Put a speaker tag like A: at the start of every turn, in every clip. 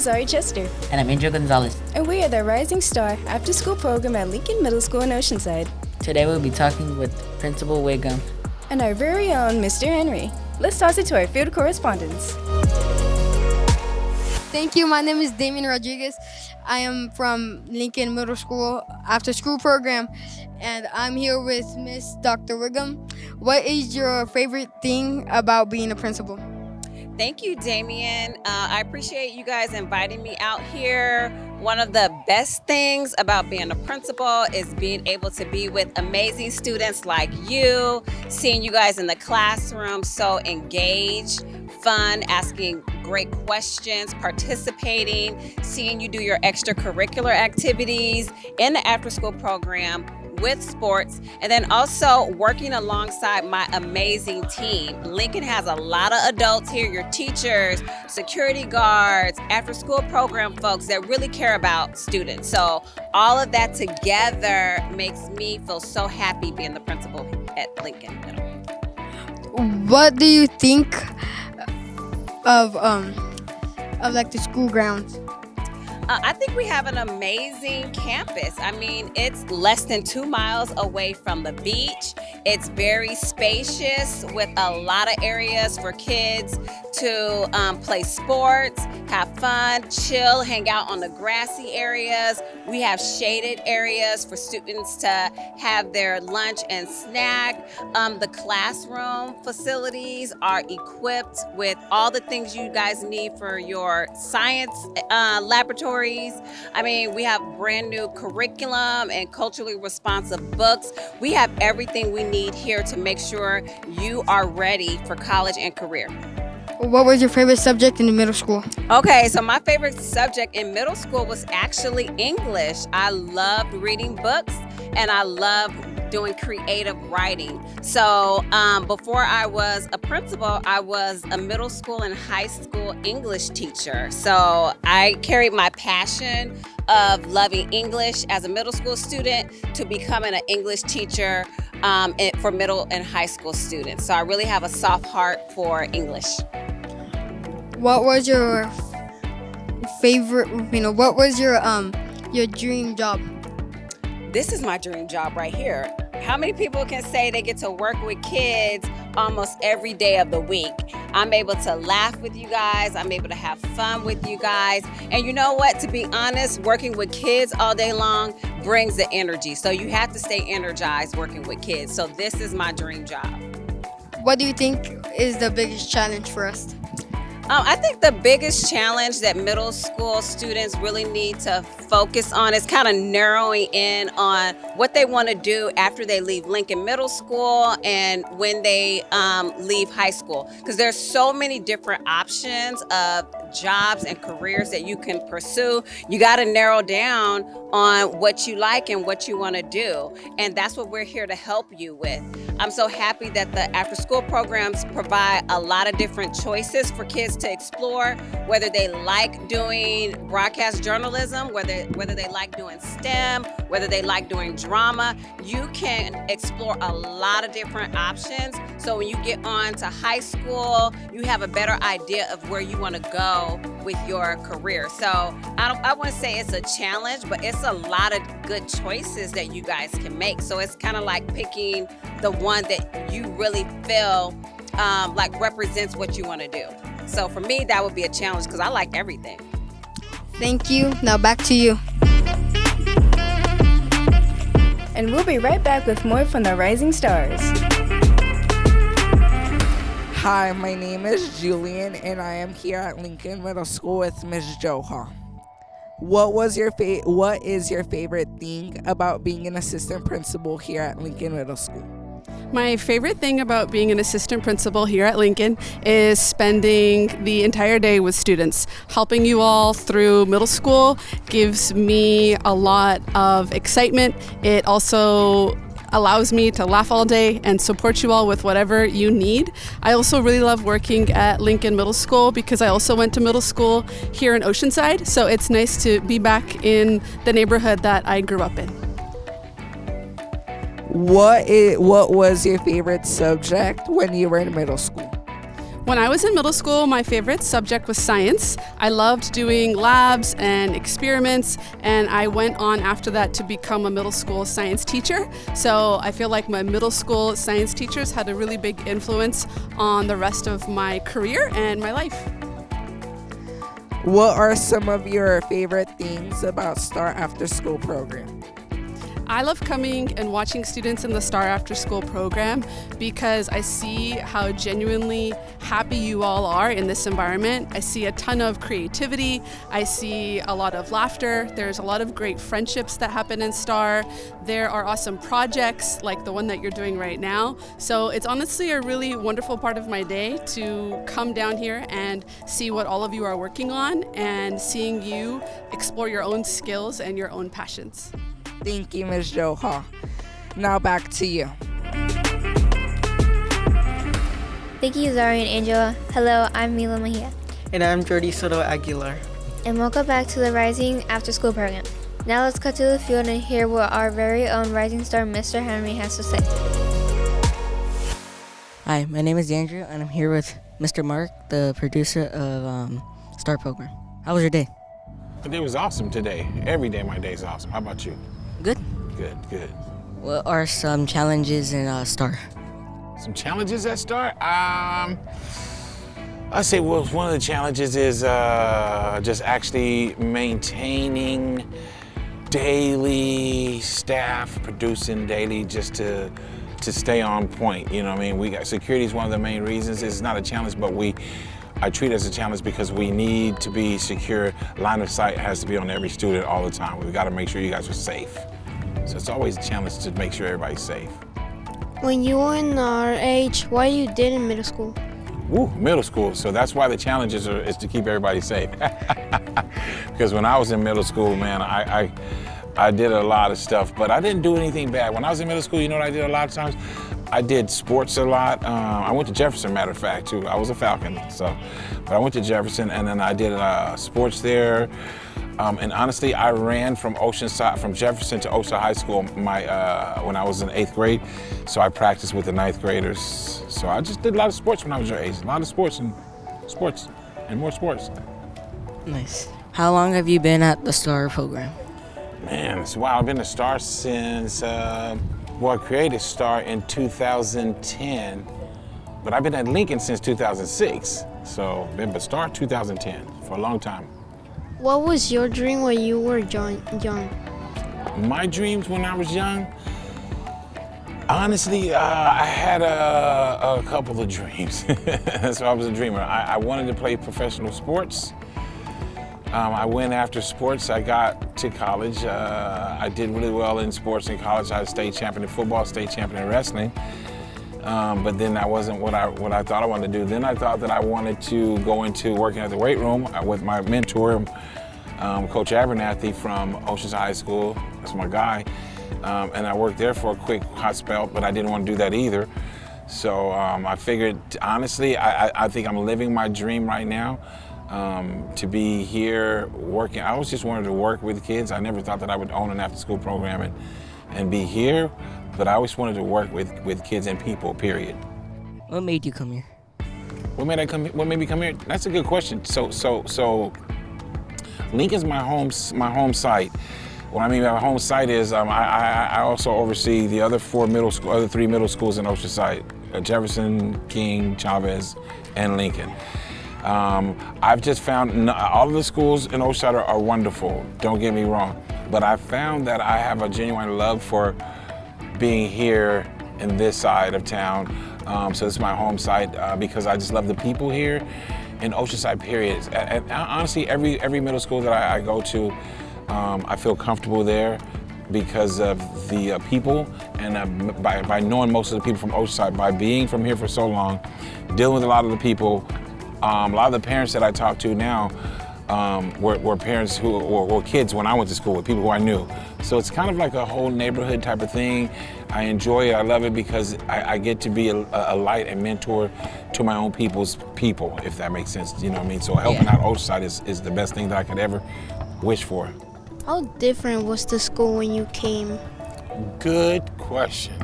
A: Zari Chester.
B: And I'm Angel Gonzalez.
A: And we are the Rising Star after-school program at Lincoln Middle School in Oceanside.
B: Today we'll be talking with Principal Wiggum.
A: And our very own Mr. Henry. Let's toss it to our field correspondents.
C: Thank you. My name is Damien Rodriguez. I am from Lincoln Middle School after-school program, and I'm here with Miss Dr. Wiggum. What is your favorite thing about being a principal?
D: Thank you, Damien. I appreciate you guys inviting me out here. One of the best things about being a principal is being able to be with amazing students like you, seeing you guys in the classroom so engaged, fun, asking great questions, participating, seeing you do your extracurricular activities in the after-school program with sports, and then also working alongside my amazing team. Lincoln has a lot of adults here, your teachers, security guards, after-school program folks that really care about students. So all of that together makes me feel so happy being the principal at Lincoln Middle.
C: What do you think of like the school grounds?
D: I think we have an amazing campus. I mean, it's less than 2 miles away from the beach. It's very spacious with a lot of areas for kids to play sports, have fun, chill, hang out on the grassy areas. We have shaded areas for students to have their lunch and snack. The classroom facilities are equipped with all the things you guys need for your science laboratories. I mean, we have brand new curriculum and culturally responsive books. We have everything we need here to make sure you are ready for college and career.
C: What was your favorite subject in the middle school?
D: Okay, so my favorite subject in middle school was actually English. I loved reading books and I loved doing creative writing. So before I was a principal, I was a middle school and high school English teacher. So I carried my passion of loving English as a middle school student to becoming an English teacher for middle and high school students. So I really have a soft heart for English.
C: What was your favorite, what was your dream job?
D: This is my dream job right here. How many people can say they get to work with kids almost every day of the week? I'm able to laugh with you guys. I'm able to have fun with you guys. And you know what? To be honest, working with kids all day long brings the energy. So you have to stay energized working with kids. So this is my dream job.
C: What do you think is the biggest challenge for us?
D: I think the biggest challenge that middle school students really need to focus on is kind of narrowing in on what they want to do after they leave Lincoln Middle School and when they leave high school. Because there's so many different options of jobs and careers that you can pursue. You got to narrow down on what you like and what you want to do. And that's what we're here to help you with. I'm so happy that the after-school programs provide a lot of different choices for kids to explore, whether they like doing broadcast journalism, whether they like doing STEM, whether they like doing drama. You can explore a lot of different options. So when you get on to high school, you have a better idea of where you want to go with your career. So I want to say it's a challenge, but it's a lot of good choices that you guys can make. So it's kind of like picking the one that you really feel like represents what you want to do. So for me, that would be a challenge because I like everything.
C: Thank you. Now back to you.
A: And we'll be right back with more from the Rising Stars.
E: Hi, my name is Julian, and I am here at Lincoln Middle School with Ms. Joha. What is your favorite thing about being an assistant principal here at Lincoln Middle School?
F: My favorite thing about being an assistant principal here at Lincoln is spending the entire day with students. Helping you all through middle school gives me a lot of excitement. It also allows me to laugh all day and support you all with whatever you need. I also really love working at Lincoln Middle School because I also went to middle school here in Oceanside, so it's nice to be back in the neighborhood that I grew up in.
E: What was your favorite subject when you were in middle school?
F: When I was in middle school, my favorite subject was science. I loved doing labs and experiments, and I went on after that to become a middle school science teacher. So I feel like my middle school science teachers had a really big influence on the rest of my career and my life.
E: What are some of your favorite things about STAAR After School program?
F: I love coming and watching students in the STAAR After School program because I see how genuinely happy you all are in this environment. I see a ton of creativity. I see a lot of laughter. There's a lot of great friendships that happen in STAAR. There are awesome projects like the one that you're doing right now. So it's honestly a really wonderful part of my day to come down here and see what all of you are working on and seeing you explore your own skills and your own passions.
E: Thank you, Ms. Joha. Now back to you.
G: Thank you, Zari and Angela. Hello, I'm Mila Mejia.
H: And I'm Jordi Soto Aguilar.
G: And welcome back to the Rising After School program. Now let's cut to the field and hear what our very own Rising Star, Mr. Henry, has to say.
H: Hi, my name is Andrew, and I'm here with Mr. Mark, the producer of STAAR program. How was your day?
I: My day was awesome today. Every day my day is awesome. How about you?
H: Good.
I: Good.
H: What are some challenges in STAAR?
I: Some challenges at STAAR? I say, well, one of the challenges is just actually maintaining daily staff, producing daily just to stay on point. You know what I mean? Security is one of the main reasons. It's not a challenge, but I treat it as a challenge because we need to be secure. Line of sight has to be on every student all the time. We've got to make sure you guys are safe. So it's always a challenge to make sure everybody's safe.
J: When you were in our age, what you did in middle school?
I: Middle school. So that's why the challenges is to keep everybody safe. Because when I was in middle school, man, I did a lot of stuff, but I didn't do anything bad. When I was in middle school, you know what I did a lot of times? I did sports a lot. I went to Jefferson, matter of fact, too. I was a Falcon, but I went to Jefferson, and then I did sports there. And honestly, I ran from Jefferson to Oceanside High School when I was in 8th grade. So I practiced with the 9th graders. So I just did a lot of sports when I was your age. A lot of sports and more sports.
H: Nice. How long have you been at the STAAR program?
I: Man, it's wow. I've been at STAAR since, I created STAAR in 2010, but I've been at Lincoln since 2006. So, been at STAAR 2010 for a long time.
J: What was your dream when you were young?
I: My dreams when I was young? Honestly, I had a couple of dreams. That's why I was a dreamer. I wanted to play professional sports. I went after sports. I got to college. I did really well in sports in college. I was state champion in football, state champion in wrestling. But then that wasn't what I thought I wanted to do. Then I thought that I wanted to go into working at the weight room with my mentor, Coach Abernathy from Oceanside High School. That's my guy. And I worked there for a quick hot spell, but I didn't want to do that either. So I figured, honestly, I think I'm living my dream right now. To be here working. I always just wanted to work with kids. I never thought that I would own an after-school program and be here, but I always wanted to work with kids and people, period.
H: What made you come here?
I: What made me come here? That's a good question. So Lincoln's my home site. What I mean by my home site is I also oversee the other three middle schools in Oceanside, Jefferson, King, Chavez, and Lincoln. I've just found all of the schools in Oceanside are wonderful, don't get me wrong, but I found that I have a genuine love for being here in this side of town. So this is my home site because I just love the people here in Oceanside, period. And honestly, every middle school that I go to, I feel comfortable there because of the people and by knowing most of the people from Oceanside, by being from here for so long, dealing with a lot of the people. A lot of the parents that I talk to now were parents who were kids when I went to school with people who I knew. So it's kind of like a whole neighborhood type of thing. I enjoy it, I love it because I get to be a light and mentor to my own people's people, if that makes sense, you know what I mean? So helping out Oceanside is the best thing that I could ever wish for.
J: How different was the school when you came?
I: Good question.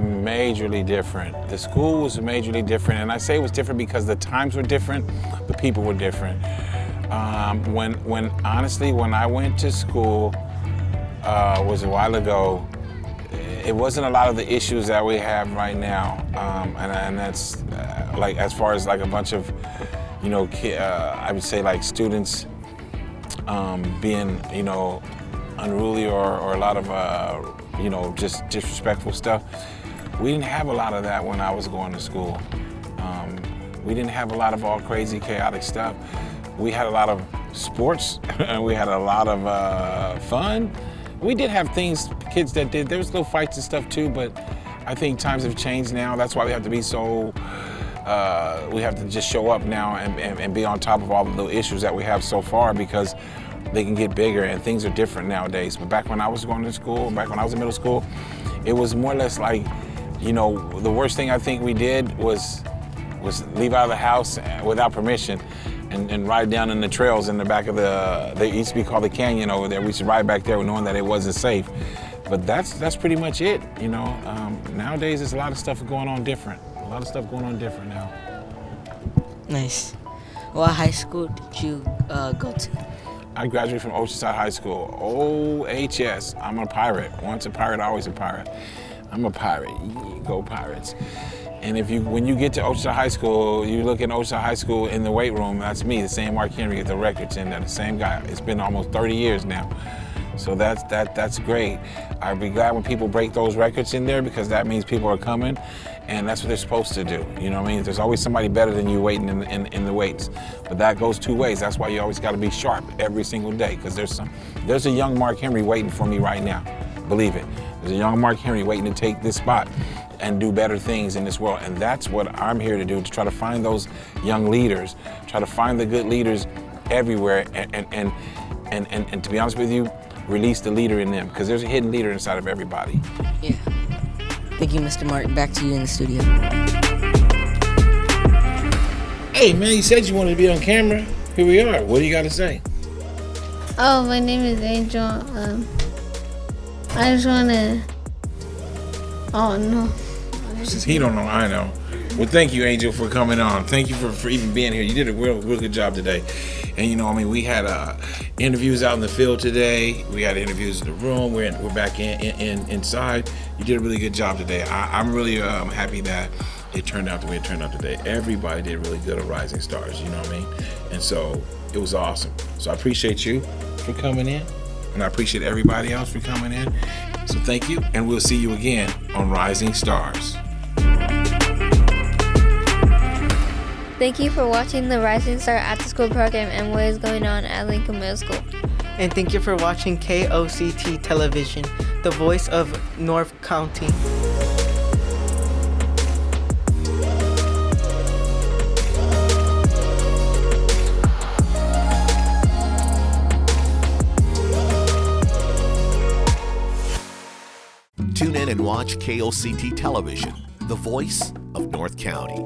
I: majorly different. The school was majorly different, and I say it was different because the times were different, the people were different. Honestly, when I went to school, was a while ago, it wasn't a lot of the issues that we have right now, and that's like as far as like a bunch of, I would say like students being, unruly or a lot of, just disrespectful stuff. We didn't have a lot of that when I was going to school. We didn't have a lot of all crazy, chaotic stuff. We had a lot of sports, and we had a lot of fun. We did have things, kids that did, there was little fights and stuff too, but I think times have changed now. That's why we have to be so, we have to just show up now and be on top of all the little issues that we have so far, because they can get bigger and things are different nowadays. But back when I was going to school, back when I was in middle school, it was more or less like, the worst thing I think we did was leave out of the house without permission and ride down in the trails in the back of they used to be called the canyon over there. We used to ride back there knowing that it wasn't safe. But that's pretty much it, Nowadays there's a lot of stuff going on different. A lot of stuff going on different now.
H: Nice. What high school did you go to?
I: I graduated from Oceanside High School, OHS. I'm a pirate. Once a pirate, always a pirate. I'm a pirate. Go Pirates. And when you get to Oceanside High School, you look at Oceanside High School in the weight room, that's me, the same Mark Henry with the records in there, the same guy. It's been almost 30 years now. So that's great. I'd be glad when people break those records in there, because that means people are coming, and that's what they're supposed to do. You know what I mean? There's always somebody better than you waiting in the weights. But that goes two ways. That's why you always got to be sharp every single day, because there's a young Mark Henry waiting for me right now. Believe it. There's a young Mark Henry waiting to take this spot and do better things in this world. And that's what I'm here to do, to try to find those young leaders, try to find the good leaders everywhere, and to be honest with you, release the leader in them, because there's a hidden leader inside of everybody.
H: Yeah. Thank you, Mr. Martin. Back to you in the studio.
I: Hey man, you said you wanted to be on camera. Here we are. What do you got to say?
J: Oh, my name is Angel. I just wanna. Oh no.
I: Since he don't know, I know. Well, thank you, Angel, for coming on. Thank you for even being here. You did a real good job today. And we had interviews out in the field today. We had interviews in the room. We're back inside. You did a really good job today. I'm really happy that it turned out the way it turned out today. Everybody did really good at Rising Stars, you know what I mean? And so it was awesome. So I appreciate you for coming in, and I appreciate everybody else for coming in. So thank you, and we'll see you again on Rising Stars.
G: Thank you for watching the Rising Star After School program and what is going on at Lincoln Middle School.
K: And thank you for watching KOCT Television, the voice of North County.
L: Tune in and watch KOCT Television, the voice of North County.